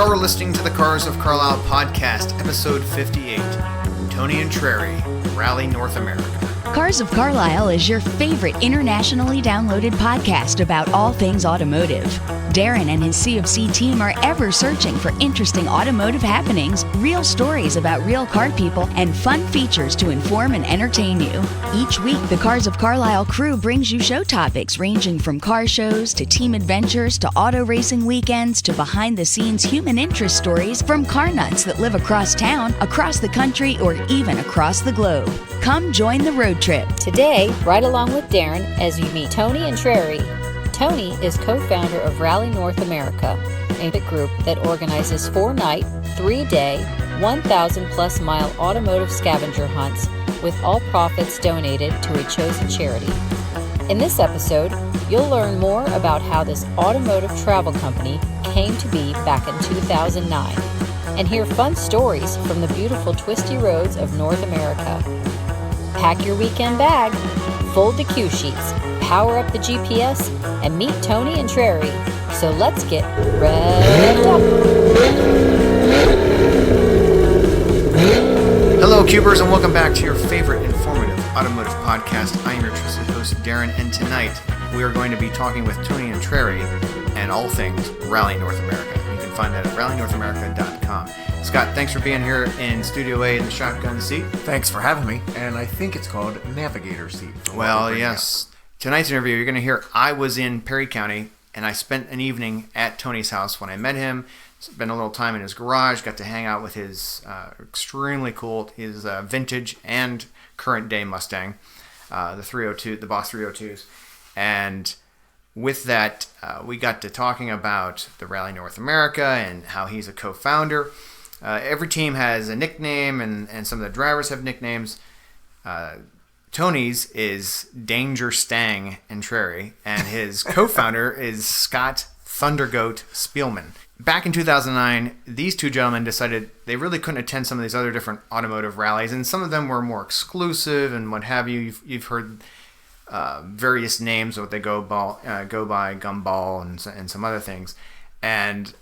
You're listening to the Cars of Carlisle podcast, episode 58. Tony Intrieri, Rally North America. Cars of Carlisle is your favorite internationally downloaded podcast about all things automotive. Darren and his CFC team are ever searching for interesting automotive happenings, real stories about real car people, and fun features to inform and entertain you. Each week, the Cars of Carlisle crew brings you show topics ranging from car shows to team adventures to auto racing weekends to behind-the-scenes human interest stories from car nuts that live across town, across the country, or even across the globe. Come join the road trip. Today, ride along with Darren as you meet Tony Intrieri. Tony is co-founder of Rally North America, a group that organizes 4-night, 3-day, 1,000-plus mile automotive scavenger hunts with all profits donated to a chosen charity. In this episode, you'll learn more about how this automotive travel company came to be back in 2009 and hear fun stories from the beautiful twisty roads of North America. Pack your weekend bag, fold the cue sheets, power up the GPS, and meet Tony Intrieri. So let's get revved up. Hello, Cubers, and welcome back to your favorite informative automotive podcast. I am your trusted host, Darren, and tonight we are going to be talking with Tony Intrieri and all things Rally North America. You can find that at rallynorthamerica.com. Scott, thanks for being here in Studio A in the shotgun seat. Thanks for having me, and I think it's called Navigator Seat. Well, yes. Tonight's interview, you're going to hear I was in Perry County, and I spent an evening at Tony's house when I met him. Spent a little time in his garage, got to hang out with his extremely cool, his vintage and current day Mustang, the 302, the Boss 302s. And with that, we got to talking about the Rally North America and how he's a co-founder. Every team has a nickname, and some of the drivers have nicknames. Tony's is Danger Stang Intrieri, and his co-founder is Scott Thundergoat Spielman. Back in 2009, these two gentlemen decided they really couldn't attend some of these other different automotive rallies, and some of them were more exclusive and what have you. You've heard various names of what they go by, Gumball, and some other things, and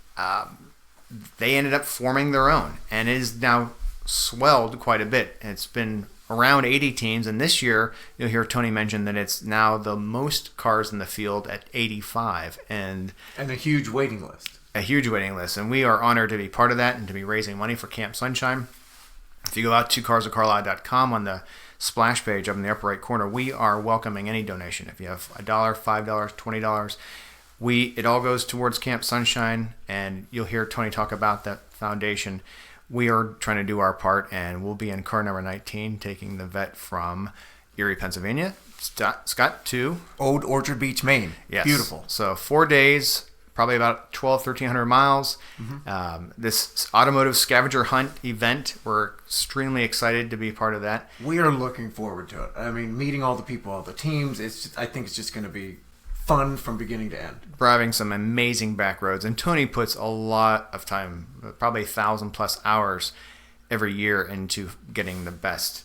they ended up forming their own, and it is now swelled quite a bit. It's been around 80 teams, and this year you'll hear Tony mention that it's now the most cars in the field at 85, and a huge waiting list. A huge waiting list, and we are honored to be part of that and to be raising money for Camp Sunshine. If you go out to carsofcarlisle.com on the splash page up in the upper right corner, we are welcoming any donation. If you have $1, $5, $20, it all goes towards Camp Sunshine, and you'll hear Tony talk about that foundation. We are trying to do our part, and we'll be in car number 19, taking the vet from Erie, Pennsylvania, Scott, to Old Orchard Beach, Maine. Yes. Beautiful. So 4 days, probably about 1,300 miles. Mm-hmm. This automotive scavenger hunt event, we're extremely excited to be part of that. We are looking forward to it. I mean, meeting all the people, all the teams, I think it's just going to be fun from beginning to end. Driving some amazing back roads, and Tony puts a lot of time, probably 1,000+ hours every year into getting the best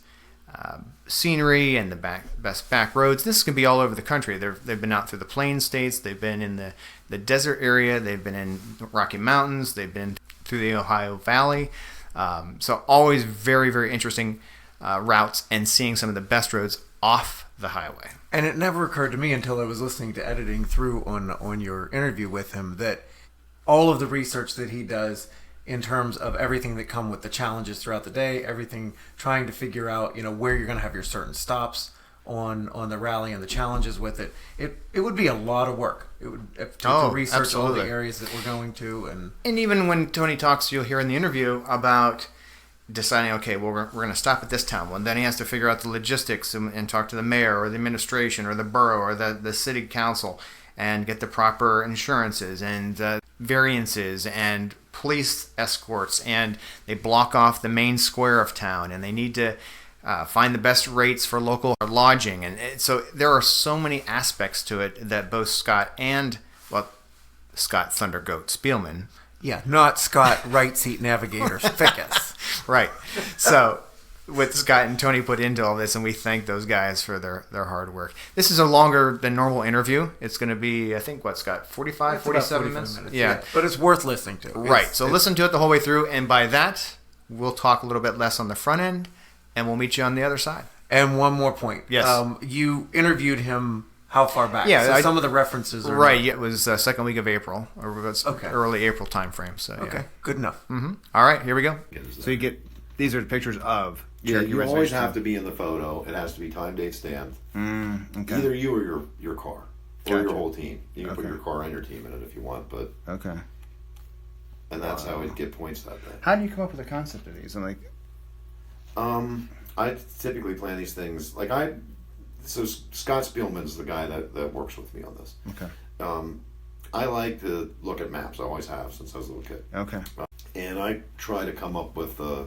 scenery and the best back roads. This can be all over the country. They've been out through the plain states, they've been in the desert area, they've been in Rocky Mountains, they've been through the Ohio Valley. So always very, very interesting routes, and seeing some of the best roads off the highway. And it never occurred to me until I was listening to editing through on your interview with him that all of the research that he does in terms of everything that come with the challenges throughout the day, everything trying to figure out, where you're going to have your certain stops on the rally and the challenges with it. It would be a lot of work. It would to research absolutely. all the areas that we're going to, and even when Tony talks, you'll hear in the interview about deciding, okay, well, we're going to stop at this town. Well, and then he has to figure out the logistics and talk to the mayor or the administration or the borough or the city council and get the proper insurances and variances and police escorts, and they block off the main square of town, and they need to find the best rates for local lodging. And so there are so many aspects to it that both Scott Thundergoat Spielman. Yeah, not Scott Right Seat Navigator Fickus. Right. So what Scott and Tony put into all this, and we thank those guys for their hard work. This is a longer than normal interview. It's going to be, I think, what, Scott, 45, 47 minutes? Yeah. But it's worth listening to. Right. So listen to it the whole way through, and by that, we'll talk a little bit less on the front end, and we'll meet you on the other side. And one more point. Yes. You interviewed him how far back? Yeah. So some of the references are... Right. It was second week of April, or it was Okay. early April time frame. So, Okay. Yeah. Good enough. Mm-hmm. All right. Here we go. So you get... These are pictures of... Yeah, Cherokee you always reservation. have to be in the photo. It has to be time, date, stamped. Okay. Either you or your car. Or Gotcha. your whole team. You can put Okay. your car and your team in it if you want, but... Okay. And that's how we get points that day. How do you come up with the concept of these? I'm like... I typically plan these things so Scott Spielman's the guy that works with me on this. Okay. I like to look at maps. I always have since I was a little kid, Okay. and I try to come up with a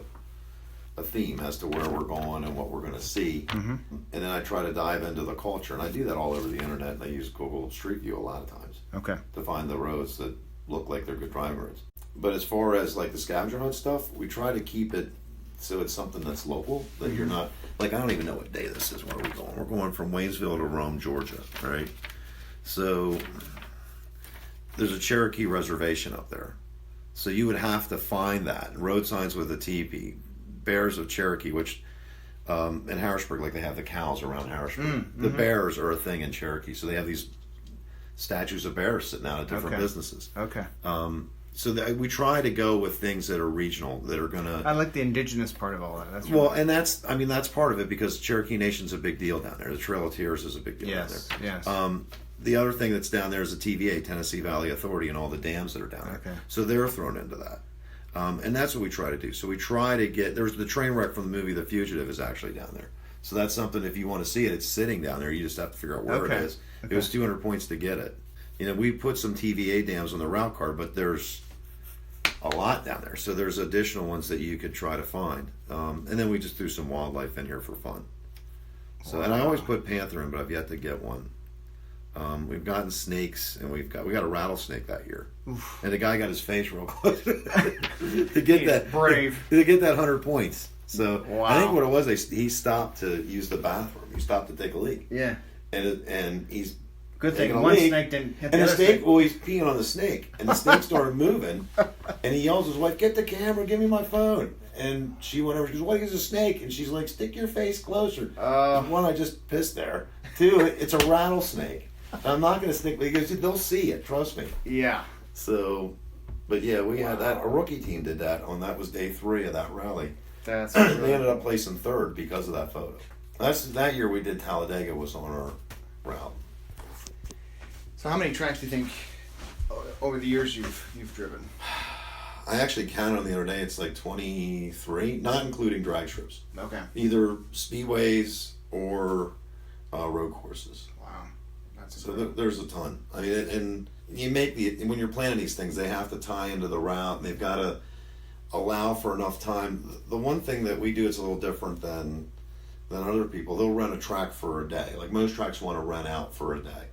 theme as to where we're going and what we're going to see, and then I try to dive into the culture, and I do that all over the internet. And I use Google Street View a lot of times Okay. to find the roads that look like they're good driving roads. But as far as like the scavenger hunt stuff, we try to keep it so it's something that's local, that you're not, like, I don't even know what day this is. Where are we going? We're going from Waynesville to Rome, Georgia, right? So there's a Cherokee reservation up there. So you would have to find that. Road signs with a teepee, bears of Cherokee, which in Harrisburg, like they have the cows around Harrisburg. The bears are a thing in Cherokee. So they have these statues of bears sitting out at different Okay. businesses. Okay. So that we try to go with things that are regional, that are gonna. I like the indigenous part of all that. That's Well, really- and that's part of it, because Cherokee Nation's a big deal down there. The Trail of Tears is a big deal Yes. down there. Yes. The other thing that's down there is the TVA, Tennessee Valley Authority, and all the dams that are down there. Okay. So they're thrown into that. And that's what we try to do. So we try to get, there's the train wreck from the movie The Fugitive is actually down there. So that's something, if you want to see it, it's sitting down there. You just have to figure out where Okay. it is. It was 200 points to get it. We put some TVA dams on the route card, but there's a lot down there. So there's additional ones that you could try to find. And then we just threw some wildlife in here for fun. So, and I always put panther in, but I've yet to get one. We've gotten snakes, and we got a rattlesnake that year. Oof. And the guy got his face real close to get that brave. to get that 100 points. So Wow. I think what it was, he stopped to use the bathroom. He stopped to take a leak, yeah. and he's Good taking thing a one leak, snake didn't hit and the the other snake. snake. Well, he's peeing on the snake, and the snake started moving, and he yells at his wife, "Get the camera! Give me my phone!" And she went over. She goes, "What is a snake?" And she's like, "Stick your face closer." One, I just pissed there. Two, it's a rattlesnake. I'm not going to stick. He goes, "They'll see it. Trust me." Yeah. So, but yeah, we had that. A rookie team did that that was day 3 of that rally. That's They ended up placing 3rd because of that photo. That year we did Talladega was on our route. So how many tracks do you think over the years you've driven? I actually counted on the other day. It's like 23, not including drag strips. Okay. Either speedways or road courses. Wow. That's So there's a ton. I mean, and you make when you're planning these things, they have to tie into the route, and they've got to allow for enough time. The one thing that we do, it's a little different than other people. They'll rent a track for a day. Like most tracks want to rent out for a day,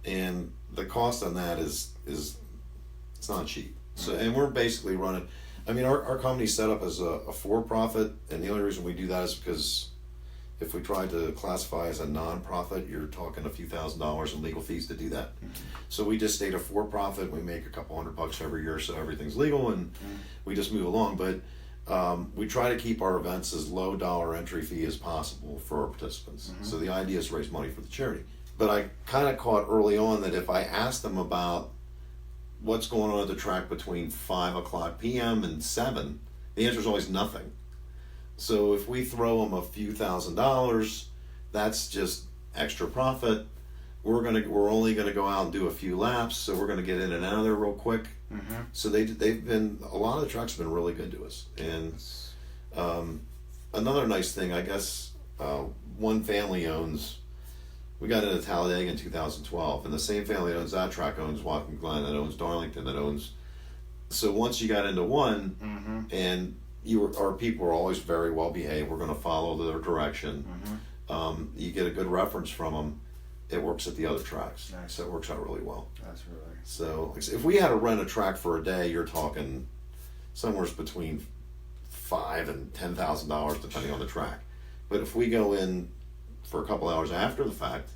and the cost on that is it's not cheap. So, and we're basically running. I mean, our company's set up as a for-profit, and the only reason we do that is because if we tried to classify as a non-profit, you're talking a few $1,000s in legal fees to do that. So we just stayed a for-profit. We make a couple $100 every year, so everything's legal, and we just move along. But we try to keep our events as low dollar entry fee as possible for our participants. So the idea is to raise money for the charity. But I kind of caught early on that if I asked them about what's going on at the track between 5 o'clock p.m. and 7, the answer is always nothing. So if we throw them a few $1,000s, that's just extra profit. We're only gonna go out and do a few laps, so we're gonna get in and out of there real quick. So they've been, a lot of the trucks have been really good to us. And another nice thing, I guess, one family owns. We got into Talladega in 2012, and the same family that owns that track owns Watkins Glen, that owns Darlington, that owns. So once you got into one, and our people are always very well behaved. We're going to follow their direction. You get a good reference from them. It works at the other tracks, Nice. so it works out really well. That's really. So if we had to rent a track for a day, you're talking somewhere between $5,000 and $10,000 depending on the track. But if we go in for a couple hours after the fact,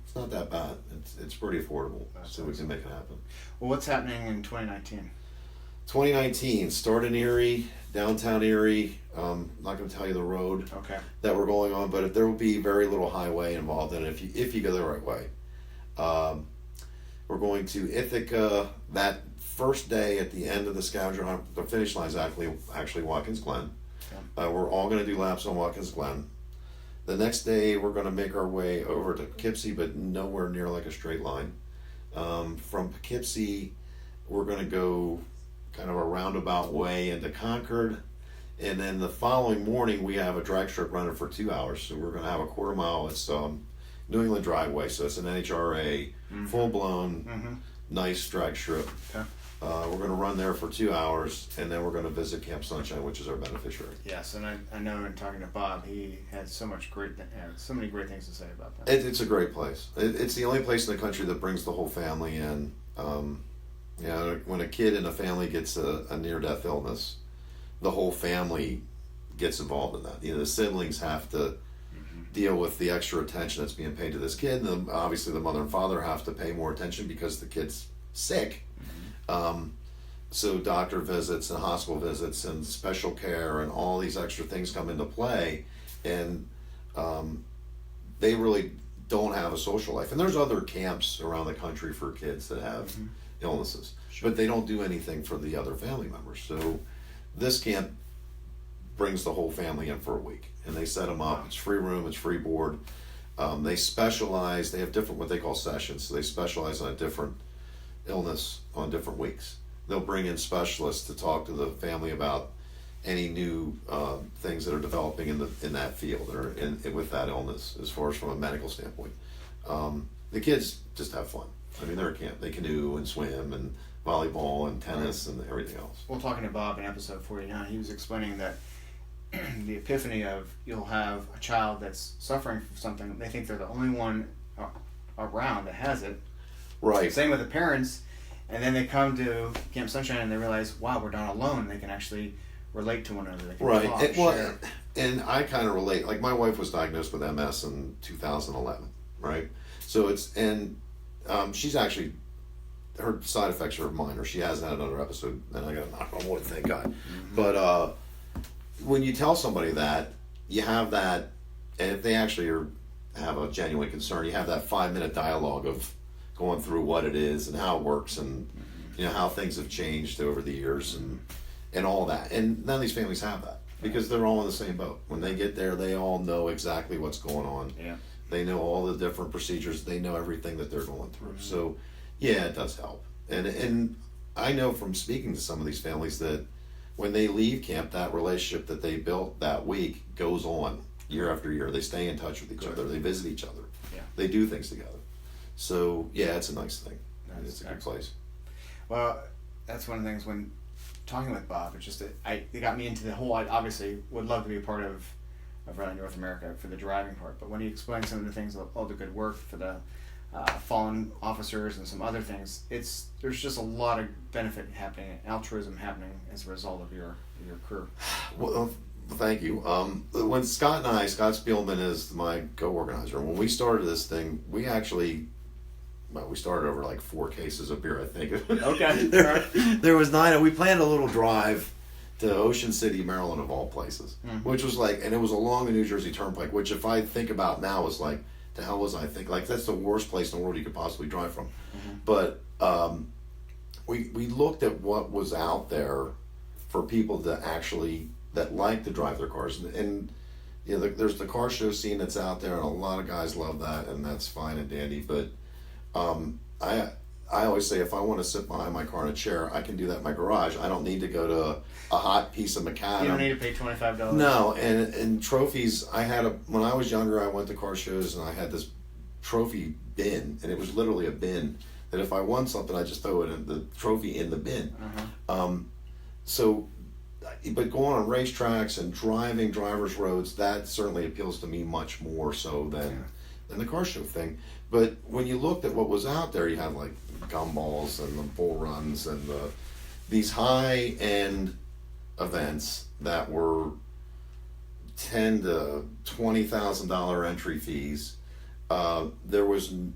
it's not that bad. It's pretty affordable, so we can make it happen. Well, what's happening in 2019? 2019, start in Erie, downtown Erie. Not going to tell you the road that we're going on, but there will be very little highway involved in it if you go the right way. We're going to Ithaca that first day at the end of the scavenger hunt. The finish line is actually Watkins Glen. We're all going to do laps on Watkins Glen. The next day, we're going to make our way over to Poughkeepsie, but nowhere near like a straight line. From Poughkeepsie, we're going to go kind of a roundabout way into Concord. And then the following morning, we have a drag strip running for 2 hours. So we're going to have a quarter mile. It's New England Dragway, so it's an NHRA, full-blown, nice drag strip. We're going to run there for 2 hours, and then we're going to visit Camp Sunshine, which is our beneficiary. Yes, and I know in talking to Bob, he had so many great things to say about that. It's a great place. It's the only place in the country that brings the whole family in. When a kid in a family gets a near-death illness, the whole family gets involved in that. The siblings have to deal with the extra attention that's being paid to this kid, and obviously the mother and father have to pay more attention because the kid's sick. So doctor visits and hospital visits and special care and all these extra things come into play, and they really don't have a social life. And there's other camps around the country for kids that have illnesses, but they don't do anything for the other family members. So this camp brings the whole family in for a week, and they set them up. It's free room, it's free board. They specialize. They have different what they call sessions. So they specialize on a different illness on different weeks. They'll bring in specialists to talk to the family about any new things that are developing in that field or with that illness, as far as from a medical standpoint. The kids just have fun. I mean, they're at camp. They canoe and swim and volleyball and tennis and everything else. Well, talking to Bob in episode 49, he was explaining that the epiphany of you'll have a child that's suffering from something. They think they're the only one around that has it. Right. Same with the parents. And then they come to Camp Sunshine and they realize, wow, we're not alone. They can actually relate to one another. They can talk, share. And I kind of relate. Like, my wife was diagnosed with MS in 2011, right? So she's actually, her side effects are minor. She hasn't had another episode, and I got to knock on wood, thank God. But when you tell somebody that, you have that, and if they actually have a genuine concern, you have that 5-minute dialogue of going through what it is and how it works and how things have changed over the years and all that. And none of these families have that because they're all in the same boat. When they get there, they all know exactly what's going on. Yeah. They know all the different procedures. They know everything that they're going through. So yeah, it does help. And I know from speaking to some of these families that when they leave camp, that relationship that they built that week goes on year after year. They stay in touch with each other. They visit each other. Yeah. They do things together. So yeah, it's a nice thing. It's a good place. Well, that's one of the things when talking with Bob. It's just it got me into the whole. I obviously would love to be a part of Rally North America for the driving part, but when he explained some of the things, all the good work for the fallen officers and some other things, there's just a lot of benefit happening, altruism happening as a result of your crew. Well, thank you. When Scott Spielman is my co-organizer. When we started this thing, we started over like 4 cases of beer, I think. Okay. There was 9. We planned a little drive to Ocean City, Maryland, of all places, which was like, and it was along the New Jersey Turnpike, which if I think about now is like, the hell was I thinking? Like, that's the worst place in the world you could possibly drive from. But we looked at what was out there for people to actually, that like to drive their cars. And there's the car show scene that's out there, and a lot of guys love that, and that's fine and dandy. But I always say if I want to sit behind my car in a chair, I can do that in my garage. I don't need to go to a hot piece of macadam. You don't need to pay $25. No, and trophies. When I was younger, I went to car shows and I had this trophy bin, and it was literally a bin that if I won something, I just throw the trophy in the bin. But going on racetracks and driving drivers' roads, that certainly appeals to me much more so than the car show thing. But when you looked at what was out there, you had like gumballs and the bull runs and these high-end events that were $10,000 to $20,000 entry fees. There was, and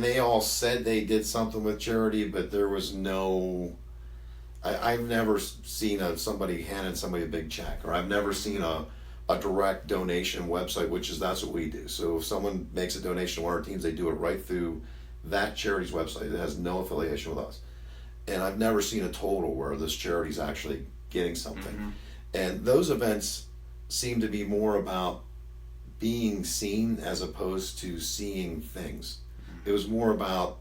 they all said they did something with charity, but there was no. I've never seen somebody handing somebody a big check, or I've never seen a direct donation website, that's what we do. So if someone makes a donation to one of our teams, they do it right through that charity's website. It has no affiliation with us. And I've never seen a total where this charity's actually getting something. And those events seem to be more about being seen as opposed to seeing things. It was more about,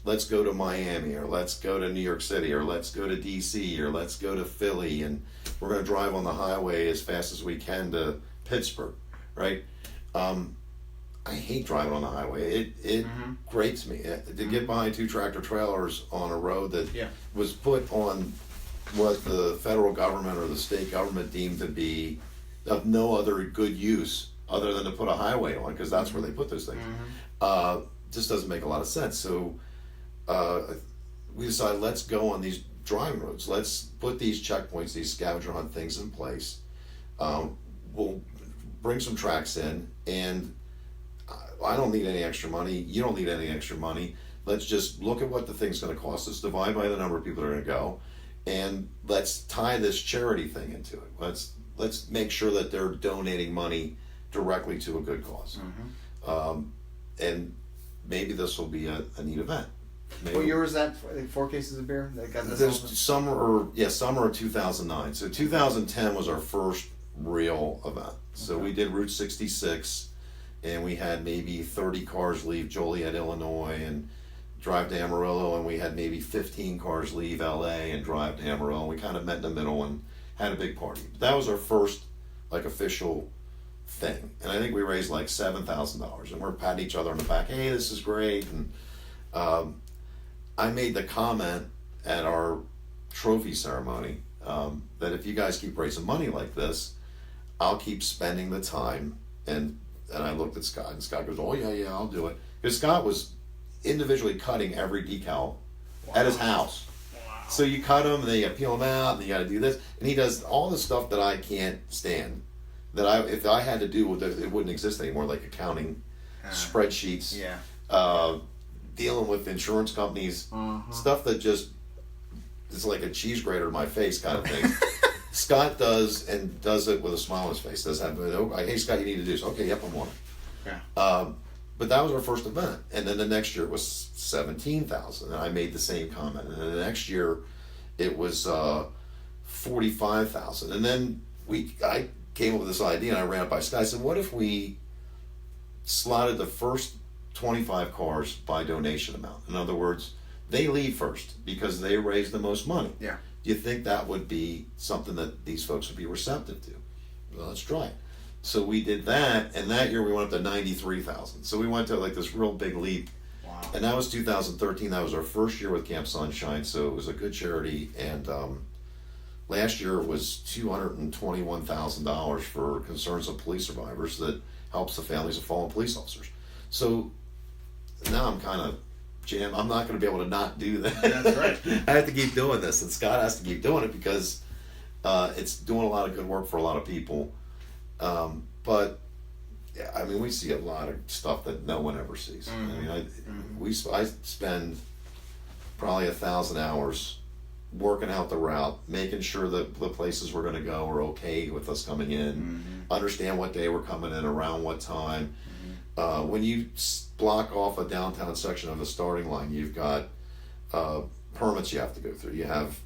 let's go to Miami, or let's go to New York City, or let's go to DC, or let's go to Philly, and we're going to drive on the highway as fast as we can to Pittsburgh, right? I hate driving on the highway. It grates me to get behind two tractor trailers on a road that was put on what the federal government or the state government deemed to be of no other good use other than to put a highway on, because that's where they put those things. Just doesn't make a lot of sense. So we decided, let's go on these driving roads. Let's put these checkpoints, these scavenger hunt things in place. We'll bring some tracks in, and I don't need any extra money. You don't need any extra money. Let's just look at what the thing's going to cost us, divide by the number of people that are going to go, and let's tie this charity thing into it. Let's make sure that they're donating money directly to a good cause. And maybe this will be a neat event. Maybe. What year was that? 4 cases of beer that got this? There's summer of 2009. So 2010 was our first real event. So we did Route 66, and we had maybe 30 cars leave Joliet, Illinois, and drive to Amarillo, and we had maybe 15 cars leave LA and drive to Amarillo. And we kind of met in the middle and had a big party. But that was our first official thing, and I think we raised like $7,000, and we're patting each other on the back. Hey, this is great. And I made the comment at our trophy ceremony that if you guys keep raising money like this, I'll keep spending the time. And I looked at Scott, and Scott goes, "Oh yeah, I'll do it." Because Scott was individually cutting every decal at his house. So you cut them, and then you got to peel them out, and you got to do this, and he does all the stuff that I can't stand. That if I had to do, it wouldn't exist anymore, like accounting, spreadsheets, dealing with insurance companies, stuff that just is like a cheese grater to my face kind of thing. Scott does, and does it with a smile on his face. Does have, hey Scott, you need to do this. Okay, yep, I'm on it. But that was our first event, and then the next year it was 17,000, and I made the same comment. And then the next year it was 45,000, and then I came up with this idea, and I ran it by Scott. I said, what if we slotted the first 25 cars by donation amount? In other words, they leave first because they raise the most money. Do you think that would be something that these folks would be receptive to? Well, let's try it. So we did that, and that year we went up to 93,000. So we went to like this real big leap. And that was 2013. That was our first year with Camp Sunshine, so it was a good charity. And last year it was $221,000 for Concerns of Police Survivors that helps the families of fallen police officers. So now I'm kind of jammed. I'm not going to be able to not do that. That's right. I have to keep doing this, and Scott has to keep doing it because it's doing a lot of good work for a lot of people. But yeah, I mean, we see a lot of stuff that no one ever sees. I mean, I spend probably 1,000 hours working out the route, making sure that the places we're going to go are okay with us coming in, understand what day we're coming in, around what time. When you block off a downtown section of a starting line, you've got permits you have to go through. You have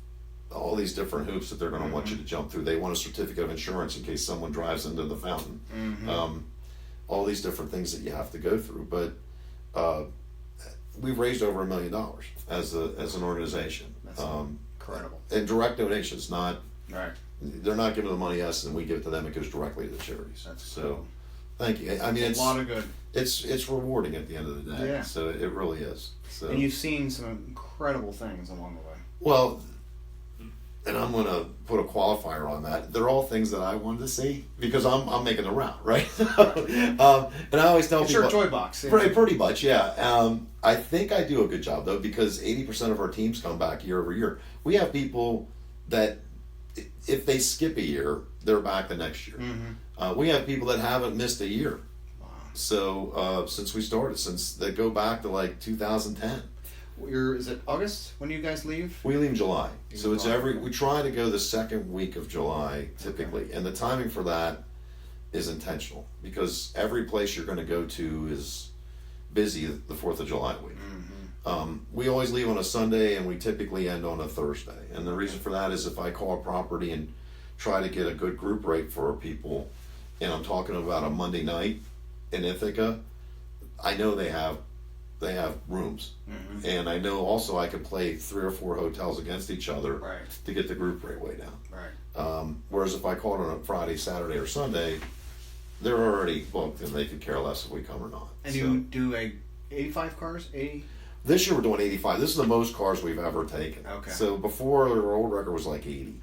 all these different hoops that they're going to want you to jump through. They want a certificate of insurance in case someone drives into the fountain. All these different things that you have to go through. But we've raised over $1 million as an organization. That's incredible. And direct donations, not Right. they're not giving the money us and we give it to them. It goes directly to the charities. That's so. cool. Thank you. I mean, It's a lot of good. It's rewarding at the end of the day. Yeah. So it really is. So. And you've seen some incredible things along the way. Well, and I'm going to put a qualifier on that. They're all things that I wanted to see because I'm making the route, right? And I always tell It's people, your joy box. Yeah. pretty much, yeah. I think I do a good job though because 80% of our teams come back year over year. We have people that if they skip a year, they're back the next year. We have people that haven't missed a year. So since we started, since they go back to like 2010. Is it August when you guys leave? We leave in July. So it's July. we try to go the second week of July typically. And the timing for that is intentional because every place you're going to go to is busy the 4th of July week. We always leave on a Sunday and we typically end on a Thursday. And the reason for that is if I call a property and try to get a good group rate for people, and I'm talking about a Monday night in Ithaca, I know they have rooms, and I know also I can play 3 or 4 hotels against each other to get the group rate way down. Whereas if I call it on a Friday, Saturday, or Sunday, they're already booked and they could care less if we come or not. And you do 85 cars? 80? This year we're doing 85. This is the most cars we've ever taken. Okay. So before our old record was like 80.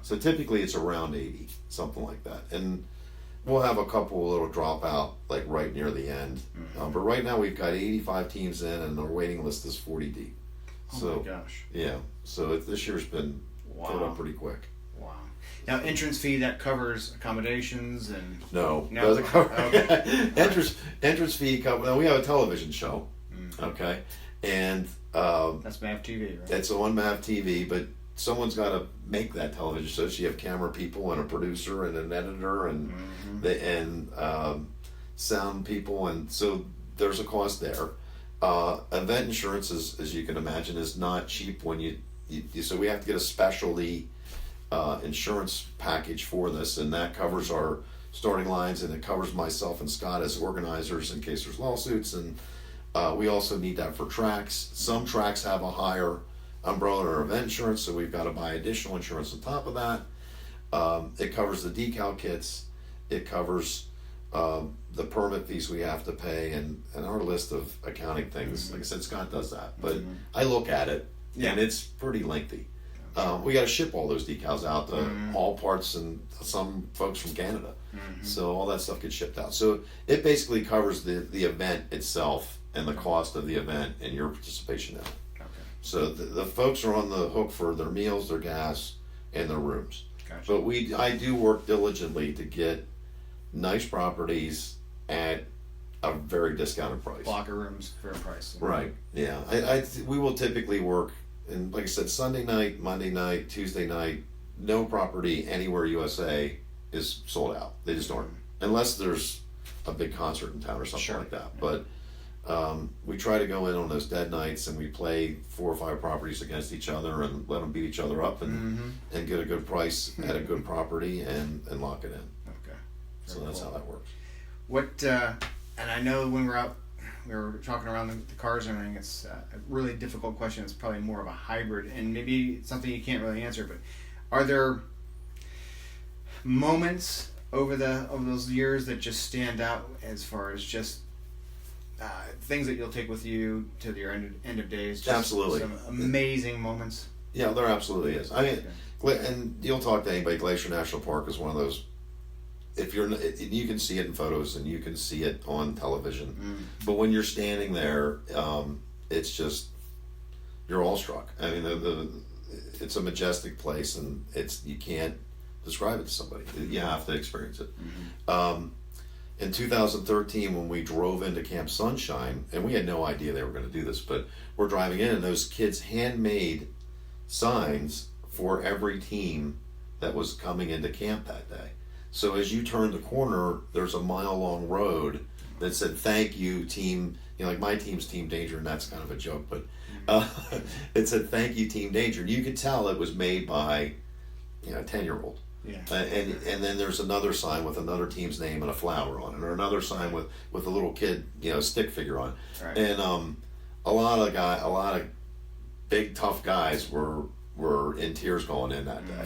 So typically it's around 80, something like that. And we'll have a couple little drop out like right near the end. But right now we've got 85 teams in and our waiting list is 40 deep. Oh my gosh. Yeah. So this year's been filled up pretty quick. Wow. Now entrance fee, that covers accommodations and... No. No? Doesn't cover. Okay. entrance fee cover. Now we have a television show. Okay. And that's MAV TV, right? it's on MAV TV, but someone's got to make that television show. So you have camera people and a producer and an editor and sound people, and so there's a cost there. Event insurance, as you can imagine, is not cheap when you so we have to get a specialty insurance package for this, and that covers our starting lines and it covers myself and Scott as organizers in case there's lawsuits, and we also need that for tracks. Some tracks have a higher umbrella or event insurance, so we've got to buy additional insurance on top of that. It covers the decal kits, it covers the permit fees we have to pay, and our list of accounting things. Like I said, Scott does that, but I look at it and it's pretty lengthy. We got to ship all those decals out to all parts and some folks from Canada, so all that stuff gets shipped out. So it basically covers the event itself and the cost of the event and your participation in it. So the folks are on the hook for their meals, their gas, and their rooms. Gotcha. But I do work diligently to get nice properties at a very discounted price. Locker rooms, fair price. Right. Yeah. We will typically work, and like I said, Sunday night, Monday night, Tuesday night. No property anywhere USA is sold out. They just aren't, unless there's a big concert in town or something like that. But we try to go in on those dead nights and we play 4 or 5 properties against each other and let them beat each other up and get a good price at a good property and lock it in. Okay. So that's how that works. What, and I know when we're out, we were talking around the cars and everything, it's a really difficult question. It's probably more of a hybrid and maybe it's something you can't really answer, but are there moments over those years that just stand out as far as just things that you'll take with you to your end of days? Just absolutely. Some amazing moments. Yeah, there absolutely is. I mean, and you'll talk to anybody. Glacier National Park is one of those. If you can see it in photos and you can see it on television, but when you're standing there, it's just you're awestruck. I mean, it's a majestic place, and you can't describe it to somebody. You have to experience it. In 2013, when we drove into Camp Sunshine, and we had no idea they were going to do this, but we're driving in, and those kids handmade signs for every team that was coming into camp that day. So as you turn the corner, there's a mile-long road that said, "Thank you, team." You know, like my team's Team Danger, and that's kind of a joke, but it said, "Thank you, Team Danger." And you could tell it was made by, a 10-year-old. Yeah. And then there's another sign with another team's name and a flower on it, or another sign with a little kid, stick figure on it. Right. And a lot of big tough guys were in tears going in that day.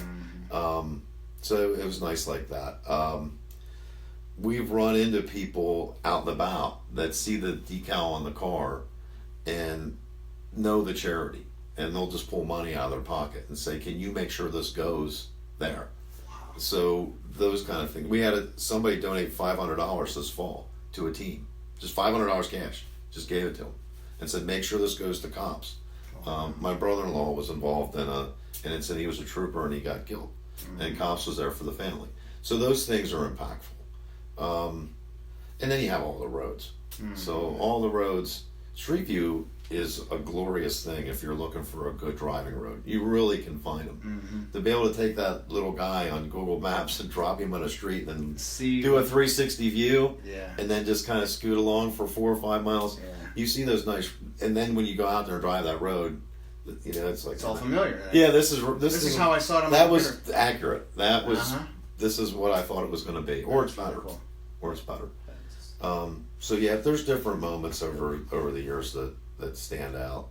So it was nice like that. We've run into people out and about that see the decal on the car and know the charity, and they'll just pull money out of their pocket and say, "Can you make sure this goes there?" So those kind of things. We had somebody donate $500 this fall to a team, just $500 cash. Just gave it to them and said, "Make sure this goes to cops." My brother-in-law was involved in an incident. He was a trooper and he got killed, and cops was there for the family. So those things are impactful. And then you have all the roads. So all the roads, Street View is a glorious thing if you're looking for a good driving road. You really can find them. To be able to take that little guy on Google Maps and drop him on a street and do a 360 view, and then just kind of scoot along for 4 or 5 miles. You see those nice, and then when you go out there and drive that road, you know, it's like it's all familiar. Yeah, this is how I saw it on my That computer. was accurate. That was this is what I thought it was going to be, or it's better, cool. or it's better. So yeah, there's different moments over the years that stand out.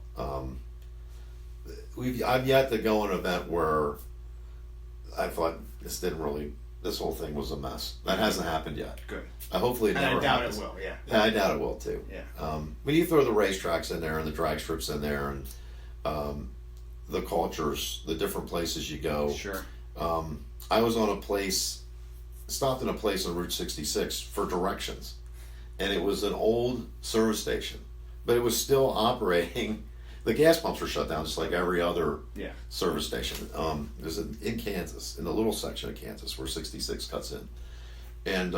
I've yet to go on an event where I thought this whole thing was a mess. That hasn't happened yet. Good. Hopefully it And never I doubt happens. it will. Yeah. Yeah, I doubt it will too. Yeah. When you throw the racetracks in there and the drag strips in there and the cultures, the different places you go. Sure. I was stopped in a place on Route 66 for directions. And it was an old service station, but it was still operating. The gas pumps were shut down just like every other service station. It was in Kansas, in the little section of Kansas where 66 cuts in. And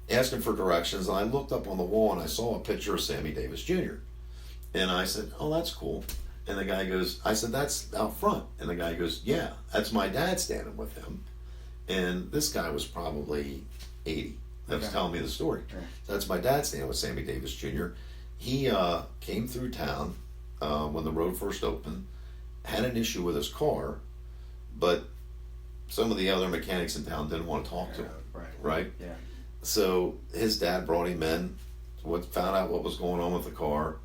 asking for directions, and I looked up on the wall and I saw a picture of Sammy Davis Jr. And I said, oh, that's cool. And the guy goes, I said, that's out front. And the guy goes, yeah, that's my dad standing with him. And this guy was probably 80. That was telling me the story. Right. That's my dad standing with Sammy Davis Jr. He came through town when the road first opened, had an issue with his car, but some of the other mechanics in town didn't want to talk to him. Right? Yeah. So his dad brought him in, found out what was going on with the car,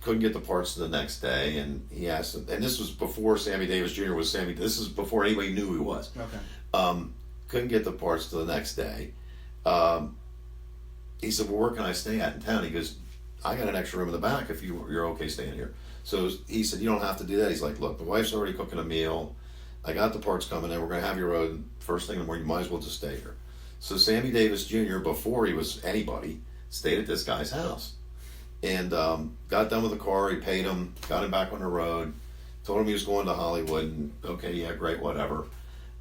couldn't get the parts the next day, and he asked him, and this was before Sammy Davis Jr. was Sammy, this is before anybody knew who he was. Okay. Couldn't get the parts to the next day. He said, well, where can I stay at in town? He goes, I got an extra room in the back if you're okay staying here. So he said, you don't have to do that. He's like, look, the wife's already cooking a meal. I got the parts coming in. We're going to have your road first thing in the morning. You might as well just stay here. So Sammy Davis Jr., before he was anybody, stayed at this guy's house. And got done with the car. He paid him, got him back on the road, told him he was going to Hollywood. And, okay, yeah, great, whatever.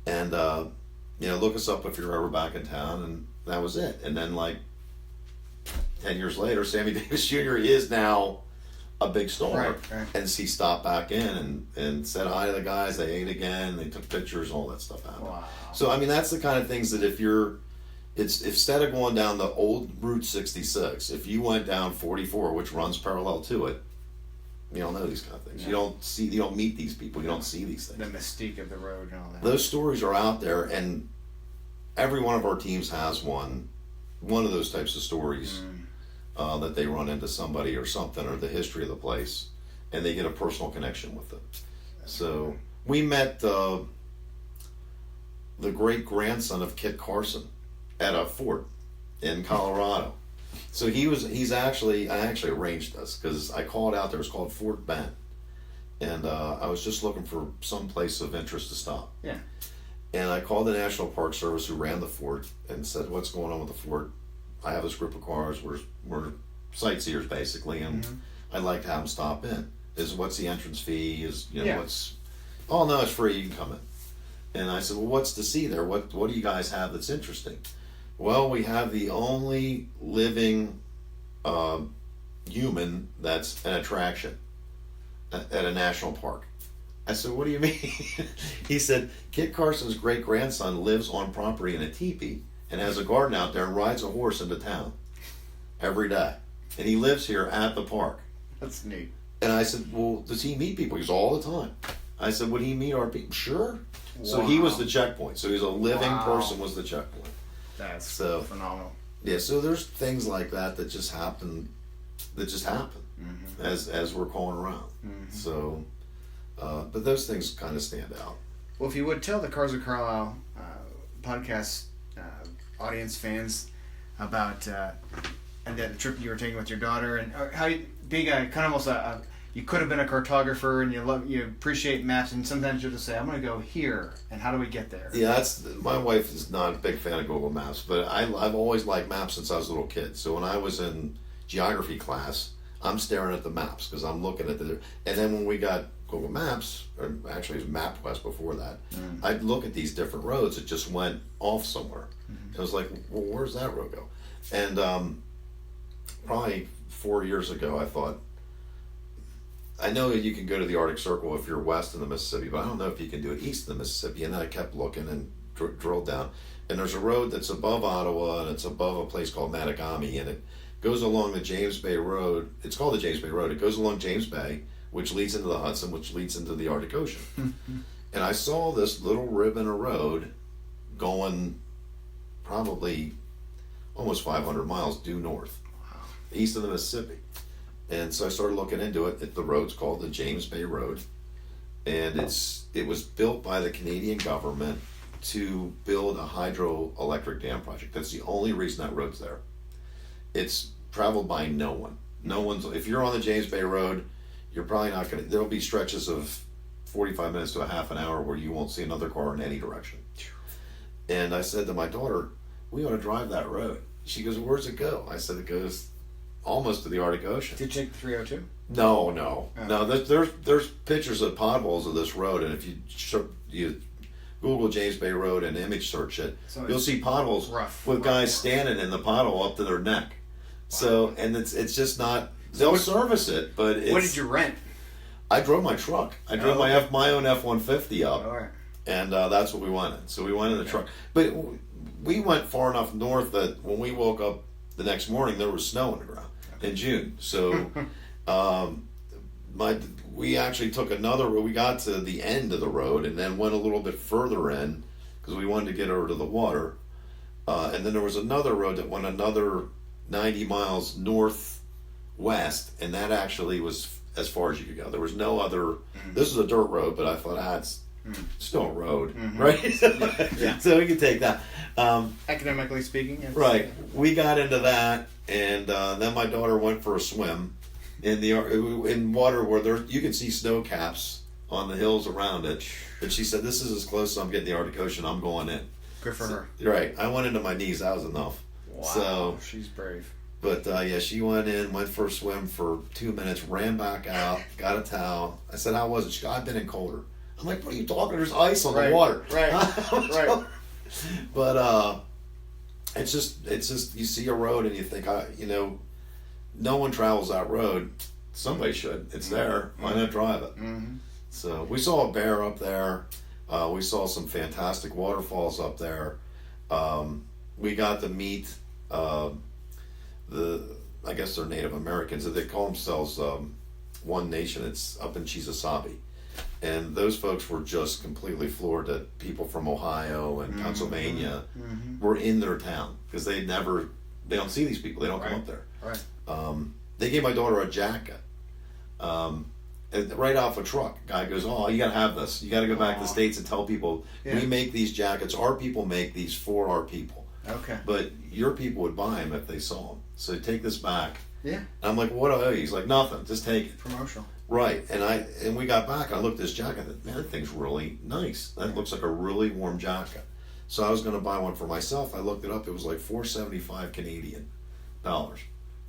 And, look us up if you're ever back in town. And that was it. And then, 10 years later, Sammy Davis Jr. is now a big star. Right. And he stopped back in and said hi to the guys. They ate again. They took pictures, all that stuff happened. Wow. So, I mean, that's the kind of things that it's instead of going down the old Route 66, if you went down 44, which runs parallel to it, you don't know these kind of things. Yeah. You don't meet these people. You don't see these things. The mystique of the road and all that. Those stories are out there, and every one of our teams has one of those types of stories that they run into somebody or something, or the history of the place, and they get a personal connection with it. So we met the great grandson of Kit Carson at a fort in Colorado. So I actually arranged this because I called out there. It was called Fort Bend, and I was just looking for some place of interest to stop. Yeah. And I called the National Park Service who ran the fort and said, what's going on with the fort? I have this group of cars. We're sightseers basically, and I'd like to have them stop in. What's the entrance fee? What's? Oh no, it's free. You can come in. And I said, well, what's to see there? What do you guys have that's interesting? Well, we have the only living human that's an attraction at a national park. I said, what do you mean? He said, Kit Carson's great-grandson lives on property in a teepee and has a garden out there and rides a horse into town every day. And he lives here at the park. That's neat. And I said, well, does he meet people? He goes, all the time. I said, would he meet our people? Sure. Wow. So he was the checkpoint. So he's a living person was the checkpoint. That's phenomenal. Yeah, so there's things like that just happen as we're calling around. So, but those things kind of stand out. Well, if you would tell the Cars of Carlisle podcast audience fans about and the trip you were taking with your daughter, and how being a kind of almost you could have been a cartographer, and you appreciate maps, and sometimes you'll just say, I'm going to go here, and how do we get there? Yeah, my wife is not a big fan of Google Maps, but I've always liked maps since I was a little kid. So when I was in geography class, I'm staring at the maps because I'm looking at and then when we got Google Maps, or actually it was MapQuest before that, I'd look at these different roads that just went off somewhere. And I was like, well, where's that road go? And probably 4 years ago, I thought, I know that you can go to the Arctic Circle if you're west of the Mississippi, but I don't know if you can do it east of the Mississippi. And then I kept looking and drilled down. And there's a road that's above Ottawa, and it's above a place called Mattagami, and it goes along the James Bay Road. It's called the James Bay Road. It goes along James Bay, which leads into the Hudson, which leads into the Arctic Ocean. And I saw this little ribbon of road going probably almost 500 miles due north, east of the Mississippi. And so I started looking into it. The road's called the James Bay Road, and it was built by the Canadian government to build a hydroelectric dam project. That's the only reason that road's there. It's traveled by no one. No one's. If you're on the James Bay Road, you're probably not going to. There'll be stretches of 45 minutes to a half an hour where you won't see another car in any direction. And I said to my daughter, "We ought to drive that road." She goes, "Where's it go?" I said, "It goes almost to the Arctic Ocean." Did you take the 302? No. There's pictures of potholes of this road, and if you Google James Bay Road and image search it, So you'll see potholes with guys standing in the pothole up to their neck. Wow. So, and it's just not. They'll service it, but it's, what did you rent? I drove my truck. I drove my own F-150 up, All right. and that's what we wanted. So we went in the truck, but we went far enough north that when we woke up the next morning, there was snow on the ground in June. So, we actually took another road. We got to the end of the road and then went a little bit further in because we wanted to get over to the water. And then there was another road that went another 90 miles northwest, and that actually was as far as you could go. There was no other. This is a dirt road, but I thought, it's still a road, right? Yeah. So we could take that. Economically speaking. Yes. Right. We got into that, and then my daughter went for a swim in water where you can see snow caps on the hills around it. And she said, "This is as close as I'm getting the Arctic Ocean. I'm going in." Good for her. Right. I went into my knees. That was enough. Wow. So, she's brave. but yeah, she went in, went for a swim for 2 minutes, ran back out, got a towel. I said, "How was it?" She goes, "I've been in colder." I'm like, "What are you talking? There's ice on the water." Right. But it's just you see a road and you think, no one travels that road. Somebody should. It's there. Why not drive it? So we saw a bear up there. We saw some fantastic waterfalls up there. We got to meet I guess they're Native Americans. They call themselves One Nation. It's up in Chisasabi. And those folks were just completely floored that people from Ohio and Pennsylvania were in their town because they don't see these people. They don't come up there. Right. They gave my daughter a jacket right off a truck. Guy goes, "Oh, you got to have this. You got to go back to the States and tell people we make these jackets. Our people make these for our people. Okay. But your people would buy them if they saw them. So take this back." Yeah. And I'm like, "What do I owe you?" He's like, "Nothing. Just take it." Promotional. Right. And we got back. I looked at this jacket. I thought, "Man, that thing's really nice. That looks like a really warm jacket." So I was going to buy one for myself. I looked it up. It was like $475 Canadian dollars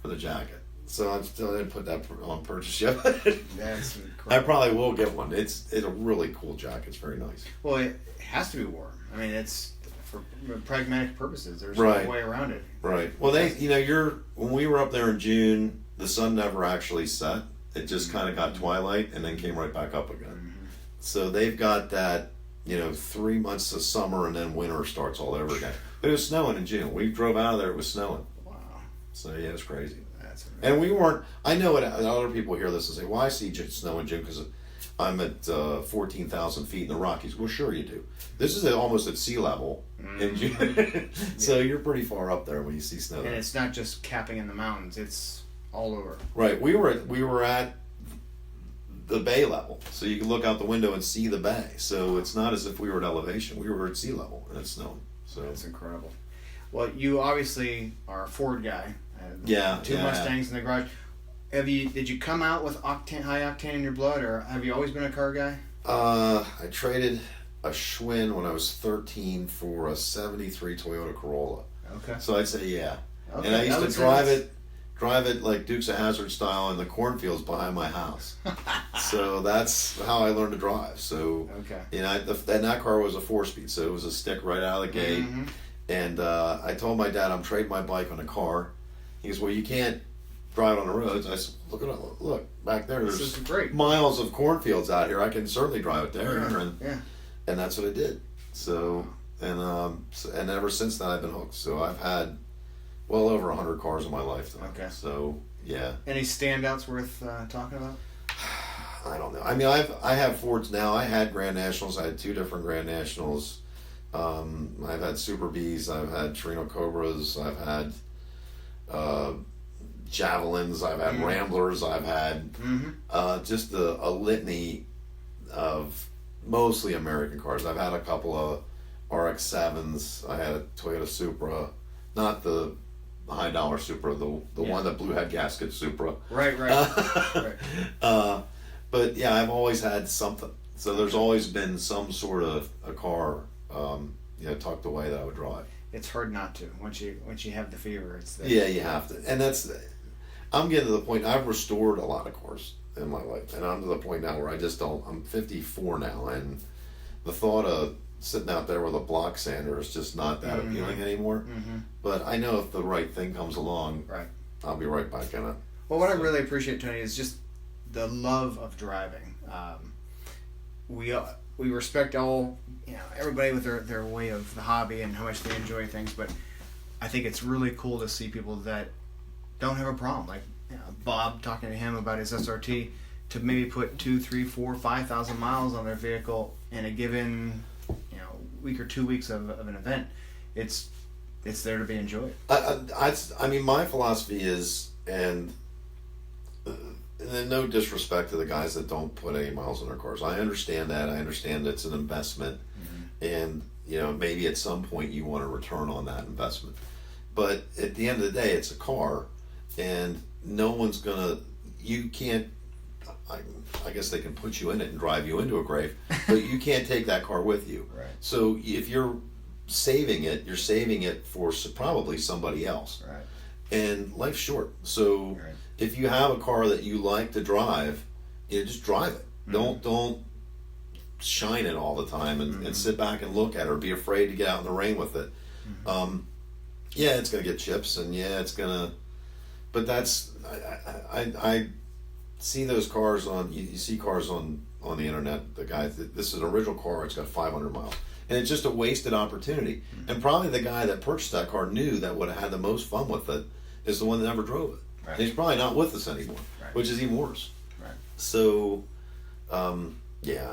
for the jacket. So I still didn't put that on purchase yet. That's incredible. I probably will get one. It's a really cool jacket. It's very nice. Well, it has to be warm. I mean, it's for pragmatic purposes. There's Right. no way around it. Right. Well, when we were up there in June, the sun never actually set. It just kind of got twilight and then came right back up again. So they've got that, 3 months of summer and then winter starts all over again. But it was snowing in June. We drove out of there, it was snowing. Wow. So yeah, it was crazy. That's amazing. And we weren't, I know other people hear this and say, "Well, I see snow in June because I'm at 14,000 feet in the Rockies." Well, sure you do. This is almost at sea level in June. So you're pretty far up there when you see snow. And it's not just capping in the mountains. It's all over. Right. We were at the bay level. So you can look out the window and see the bay. So it's not as if we were at elevation. We were at sea level and it's snowing. So That's incredible. Well, you obviously are a Ford guy. Two Mustangs in the garage. Did you come out with high octane in your blood, or have you always been a car guy? I traded a Schwinn when I was 13 for a 73 Toyota Corolla. Okay. So I'd say yeah. Okay, And I used that to would drive sense. it drive it like Dukes of Hazzard style in the cornfields behind my house. So that's how I learned to drive. So, Okay. you know, and that car was a 4-speed, so it was a stick right out of the gate. Mm-hmm. And I told my dad I'm trading my bike on a car. He goes, well, you can't drive on the roads. I said, look back there. This is There's great. miles of cornfields out here. I can certainly drive it there. Yeah. And that's what I did. So, and ever since then I've been hooked. So I've had well over 100 cars in my lifetime. Okay. So yeah. Any standouts worth talking about? I don't know. I mean, I have Fords now. I had Grand Nationals. I had 2 different Grand Nationals. I've had Super Bs. I've had Torino Cobras. I've had Javelins. I've had Ramblers. I've had just a litany of mostly American cars. I've had a couple of RX-7s. I had a Toyota Supra, not the high dollar Supra, the one that blew head gasket Supra. Right. But yeah, I've always had something. So there's always been some sort of a car, tucked away that I would drive. It's hard not to once you have the fever. It's there. Yeah, you have to, and I'm getting to the point. I've restored a lot of cars in my life, and I'm to the point now where I just don't. I'm 54 now, and the thought of sitting out there with a block sander is just not that appealing anymore. But I know if the right thing comes along, Right. I'll be right back in it. Well, what I really appreciate, Tony, is just the love of driving. We respect all, everybody with their way of the hobby and how much they enjoy things, but I think it's really cool to see people that don't have a problem. Like Bob, talking to him about his SRT, to maybe put 2, 3, 4, 5,000 miles on their vehicle in a given week or 2 weeks of an event. It's there to be enjoyed. I mean, my philosophy is, and no disrespect to the guys that don't put any miles on their cars. I understand that. I understand it's an investment, and maybe at some point you want a return on that investment. But at the end of the day, it's a car, and no one's gonna. You can't. I guess they can put you in it and drive you into a grave, but you can't take that car with you. Right. So if you're saving it, you're saving it for probably somebody else. Right. And life's short. So if you have a car that you like to drive, just drive it. Don't shine it all the time and sit back and look at it or be afraid to get out in the rain with it. Yeah, it's gonna get chips, and yeah, it's gonna. But that's I see those cars on. You see cars on the internet. The guy, this is an original car. It's got 500 miles, and it's just a wasted opportunity. And probably the guy that purchased that car knew that would have had the most fun with it is the one that never drove it. Right. And he's probably not with us anymore, which is even worse. Right. So, yeah,